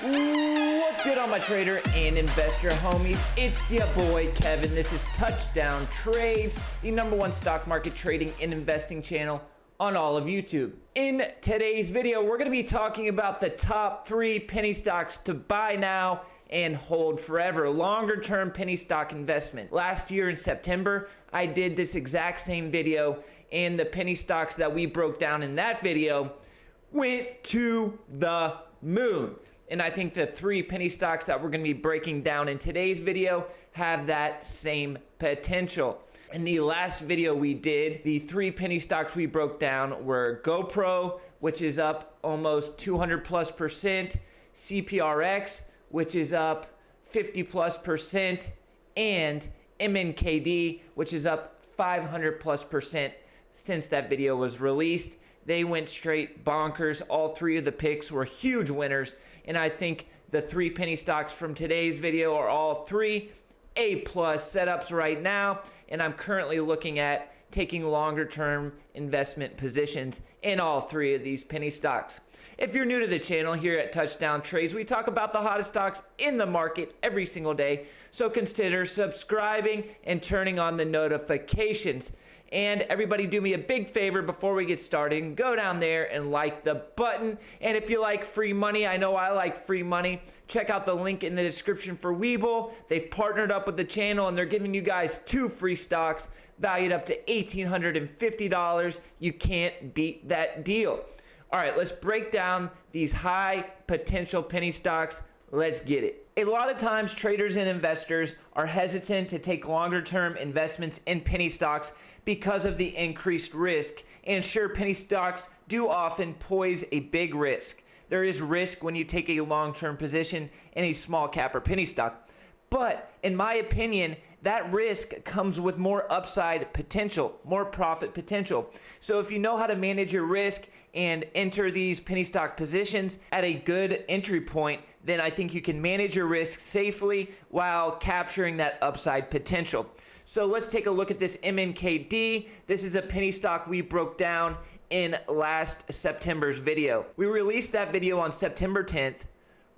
What's good, all my trader and investor homies? It's your boy Kevin. This is Touchdown Trades, the #1 stock market trading and investing channel on all of YouTube. In today's video, we're going to be talking about the top 3 penny stocks to buy now and hold forever, longer term penny stock investment. Last year in September, I did this exact same video, and the penny stocks that we broke down in that video went to the moon. And I think the 3 penny stocks that we're going to be breaking down in today's video have that same potential. In the last video we did, the 3 penny stocks we broke down were GoPro, which is up almost 200+%, CPRX, which is up 50+%, and MNKD, which is up 500+% since that video was released. They went straight bonkers. All 3 of the picks were huge winners. And I think the 3 penny stocks from today's video are all 3 A+ setups right now. And I'm currently looking at taking longer term investment positions in all 3 of these penny stocks. If you're new to the channel here at Touchdown Trades, we talk about the hottest stocks in the market every single day. So consider subscribing and turning on the notifications. And everybody, do me a big favor before we get started. Go down there and like the button. And if you like free money, I know I like free money, check out the link in the description for Webull. They've partnered up with the channel and they're giving you guys 2 free stocks valued up to $1,850. You can't beat that deal. All right, let's break down these high potential penny stocks. Let's get it. A lot of times traders and investors are hesitant to take longer term investments in penny stocks because of the increased risk. And sure, penny stocks do often pose a big risk. There is risk when you take a long-term position in a small cap or penny stock. But in my opinion, that risk comes with more upside potential, more profit potential. So if you know how to manage your risk and enter these penny stock positions at a good entry point, then I think you can manage your risk safely while capturing that upside potential. So let's take a look at this MNKD. This is a penny stock we broke down in last September's video. We released that video on September 10th,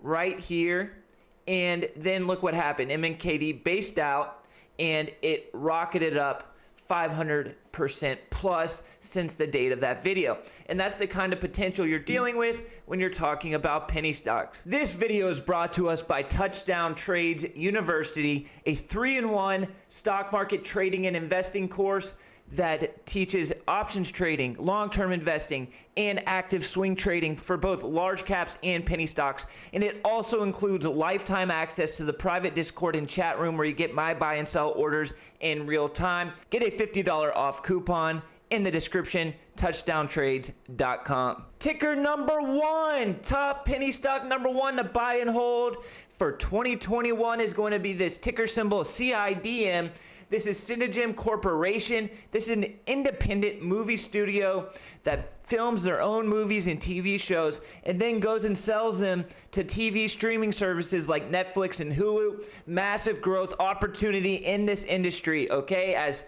right here. And then look what happened. MNKD based out and it rocketed up 500% plus since the date of that video. And that's the kind of potential you're dealing with when you're talking about penny stocks. This video is brought to us by Touchdown Trades University, a 3-in-1 stock market trading and investing course that teaches options trading, long-term investing, and active swing trading for both large caps and penny stocks. And it also includes lifetime access to the private Discord and chat room where you get my buy and sell orders in real time. Get a $50 off coupon in the description, touchdowntrades.com. Ticker number 1, top penny stock number 1 to buy and hold for 2021 is going to be this ticker symbol CIDM. This is CIDM Corporation. This is an independent movie studio that films their own movies and TV shows and then goes and sells them to TV streaming services like Netflix and Hulu. Massive growth opportunity in this industry, okay? As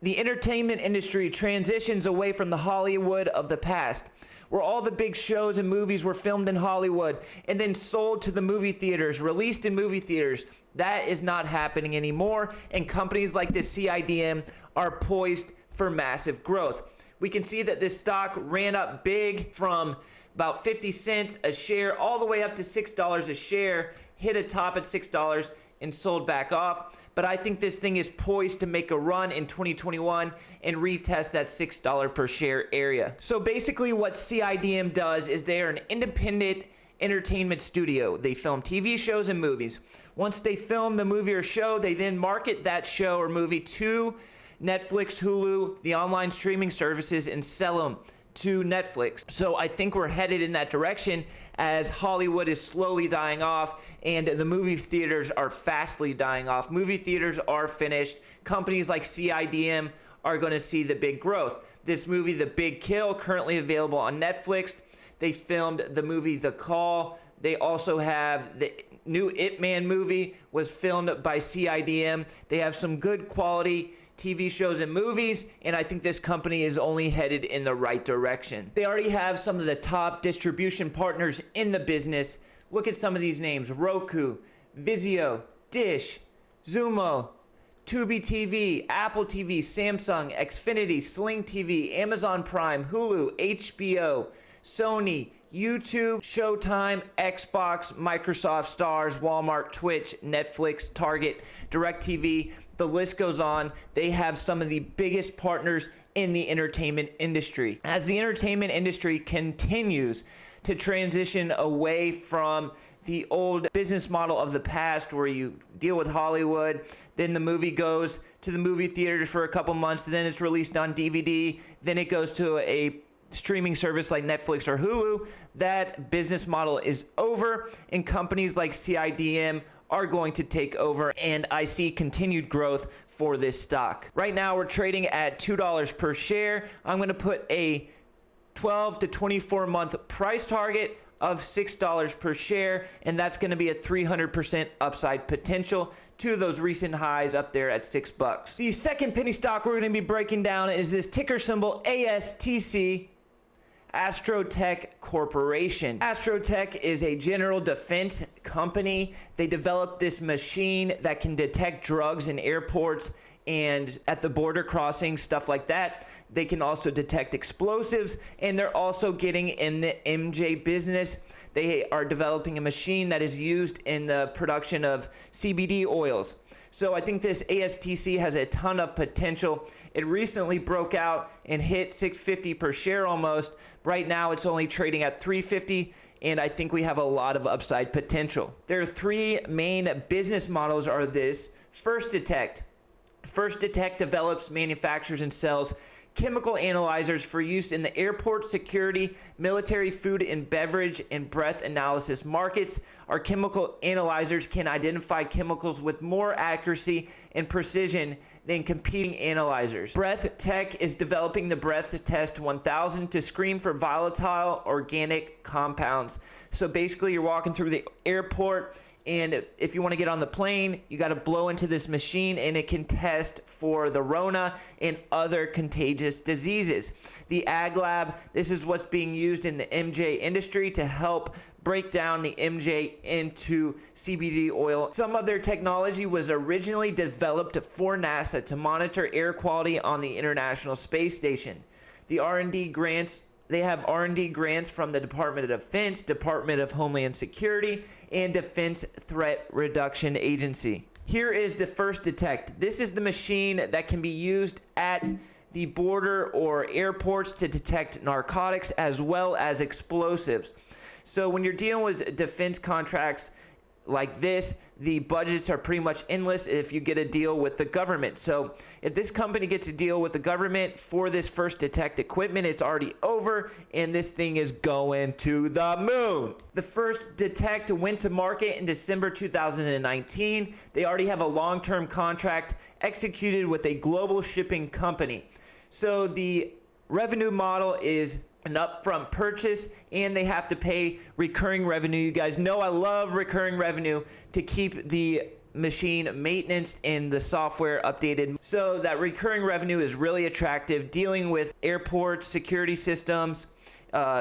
the entertainment industry transitions away from the Hollywood of the past, where all the big shows and movies were filmed in Hollywood and then sold to the movie theaters, released in movie theaters. That is not happening anymore, and companies like this CIDM are poised for massive growth. We can see that this stock ran up big from about 50 cents a share all the way up to $6 a share, hit a top at $6 and sold back off. But I think this thing is poised to make a run in 2021 and retest that $6 per share area. So basically what CIDM does is they are an independent entertainment studio. They film TV shows and movies. Once they film the movie or show, they then market that show or movie to Netflix, Hulu, the online streaming services, and sell them to Netflix. So I think we're headed in that direction as Hollywood is slowly dying off and the movie theaters are fastly dying off. Movie theaters are finished. Companies like CIDM are going to see the big growth. This movie, The Big Kill, currently available on Netflix. They filmed the movie The Call. They also have the new Ip Man movie was filmed by CIDM. They have some good quality TV shows and movies, and I think this company is only headed in the right direction. They already have some of the top distribution partners in the business, Look at some of these names: Roku, Vizio, Dish, Xumo, Tubi TV, Apple TV, Samsung, Xfinity, Sling TV, Amazon Prime, Hulu, HBO, Sony, YouTube, Showtime, Xbox, Microsoft, Starz, Walmart, Twitch, Netflix, Target, DirecTV. The list goes on. They have some of the biggest partners in the entertainment industry. As the entertainment industry continues to transition away from the old business model of the past, where you deal with Hollywood, then the movie goes to the movie theaters for a couple months, then it's released on DVD, then it goes to a streaming service like Netflix or Hulu. That business model is over, and companies like CIDM are going to take over, and I see continued growth for this stock. Right now we're trading at $2 per share. I'm going to put a 12 to 24 month price target of $6 per share, and that's going to be a 300% upside potential to those recent highs up there at $6. The second penny stock we're going to be breaking down is this ticker symbol ASTC, Astrotech Corporation. Astrotech is a general defense company. They developed this machine that can detect drugs in airports and at the border crossings, stuff like that. They can also detect explosives, and they're also getting in the MJ business. They are developing a machine that is used in the production of CBD oils. So I think this ASTC has a ton of potential. It recently broke out and hit $6.50 per share almost. Right now it's only trading at $3.50, and I think we have a lot of upside potential. Their three main business models are this: First Detect. First Detect develops, manufactures, and sells chemical analyzers for use in the airport, security, military, food and beverage, and breath analysis markets. Our chemical analyzers can identify chemicals with more accuracy and precision than competing analyzers. Breath Tech is developing the Breath Test 1000 to screen for volatile organic compounds. So basically you're walking through the airport, and if you want to get on the plane, you got to blow into this machine, and it can test for the Rona and other contagious diseases. The Ag Lab, this is what's being used in the MJ industry to help break down the MJ into CBD oil. Some of their technology was originally developed for NASA to monitor air quality on the International Space Station. The R&D grants, they have R&D grants from the Department of Defense, Department of Homeland Security, and Defense Threat Reduction Agency. Here is the First Detect. This is the machine that can be used at the border or airports to detect narcotics as well as explosives. So when you're dealing with defense contracts like this, the budgets are pretty much endless if you get a deal with the government. So if this company gets a deal with the government for this First Detect equipment, it's already over, and this thing is going to the moon. The First Detect went to market in December 2019. They already have a long-term contract executed with a global shipping company. So the revenue model is an upfront purchase, and they have to pay recurring revenue. You guys know I love recurring revenue to keep the machine maintenance and the software updated. So that recurring revenue is really attractive, dealing with airports, security systems,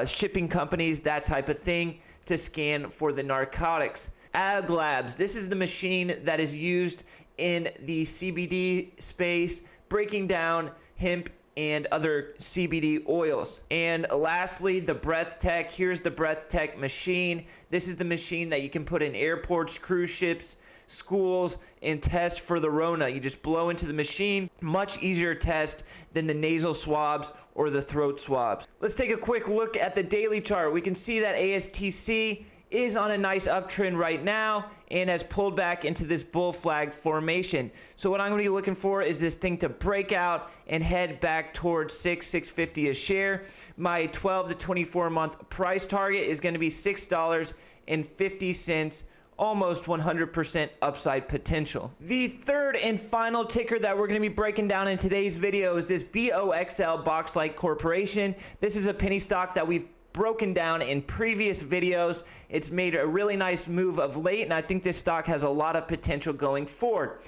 shipping companies, that type of thing, to scan for the narcotics. Ag Labs, this is the machine that is used in the CBD space, breaking down hemp and other CBD oils. And lastly, the Breath Tech. Here's the Breath Tech machine. This is the machine that you can put in airports, cruise ships, schools, and test for the Rona. You just blow into the machine. Much easier test than the nasal swabs or the throat swabs. Let's take a quick look at the daily chart. We can see that ASTC is on a nice uptrend right now and has pulled back into this bull flag formation. So what I'm going to be looking for is this thing to break out and head back towards $6.50 a share. My 12 to 24 month price target is going to be $6.50, almost 100% upside potential. The third and final ticker that we're going to be breaking down in today's video is this BOXL, BOXL Corporation. This is a penny stock that we've broken down in previous videos. It's made a really nice move of late, and I think this stock has a lot of potential going forward.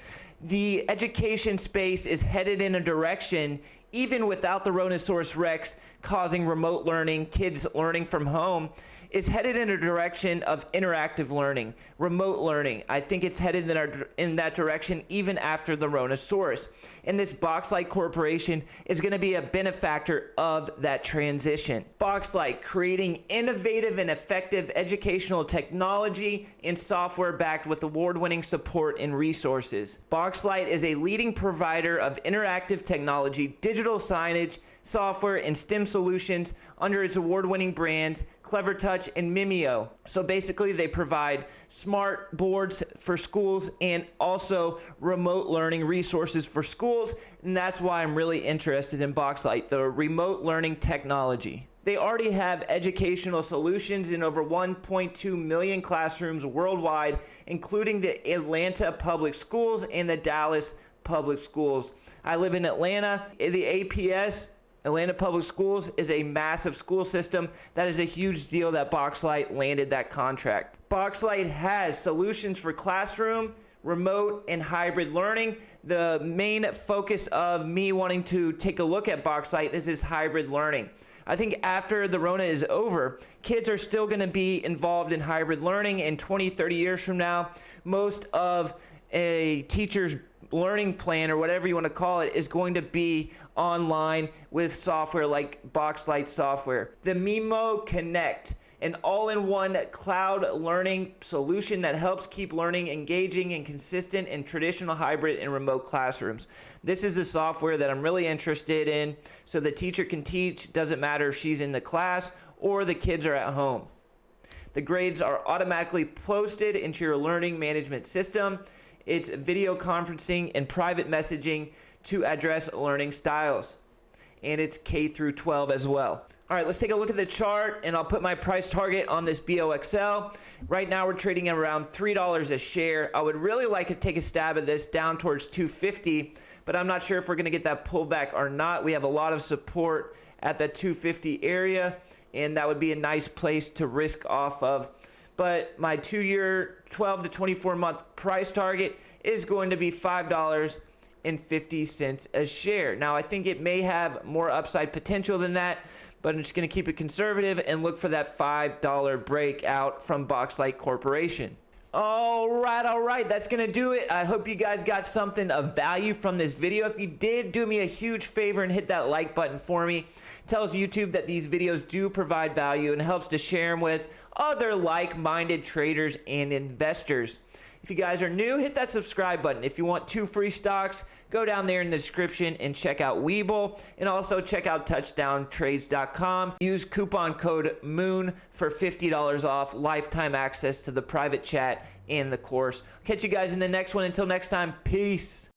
The education space is headed in a direction, even without the Rhonosaurus Rex causing remote learning, kids learning from home, is headed in a direction of interactive learning, remote learning. I think it's headed in that direction even after the Rhonosaurus. And this BOXL Corporation is going to be a benefactor of that transition. BOXL, creating innovative and effective educational technology and software backed with award-winning support and resources. BOXL is a leading provider of interactive technology, digital signage, software, and STEM solutions under its award-winning brands CleverTouch and Mimeo. So basically they provide smart boards for schools and also remote learning resources for schools, and that's why I'm really interested in BOXL, the remote learning technology. They already have educational solutions in over 1.2 million classrooms worldwide, including the Atlanta Public Schools and the Dallas Public Schools. I live in Atlanta. The APS, Atlanta Public Schools, is a massive school system. That is a huge deal that BOXL landed that contract. BOXL has solutions for classroom, remote, and hybrid learning. The main focus of me wanting to take a look at BOXL is this hybrid learning. I think after the Rona is over, kids are still going to be involved in hybrid learning. In 20, 30 years from now, most of a teacher's learning plan, or whatever you want to call it, is going to be online with software like BOXL software. The Mimo Connect, an all-in-one cloud learning solution that helps keep learning engaging and consistent in traditional, hybrid, and remote classrooms. This is the software that I'm really interested in, so the teacher can teach. Doesn't matter if she's in the class or the kids are at home. The grades are automatically posted into your learning management system. It's video conferencing and private messaging to address learning styles. And it's K through 12 as well. All right, let's take a look at the chart, and I'll put my price target on this BOXL. Right now, we're trading at around $3 a share. I would really like to take a stab at this down towards $2.50, but I'm not sure if we're going to get that pullback or not. We have a lot of support at the $2.50 area, and that would be a nice place to risk off of. But my 2-year, 12 to 24 month price target is going to be $5.50 a share. Now, I think it may have more upside potential than that, but I'm just going to keep it conservative and look for that $5 breakout from BOXL Corporation. All right, that's going to do it. I hope you guys got something of value from this video. If you did, do me a huge favor and hit that like button for me. It tells YouTube that these videos do provide value and helps to share them with other like-minded traders and investors. If you guys are new, hit that subscribe button. If you want 2 free stocks, go down there in the description and check out Webull, and also check out touchdowntrades.com. Use coupon code MOON for $50 off, lifetime access to the private chat and the course. Catch you guys in the next one. Until next time, peace.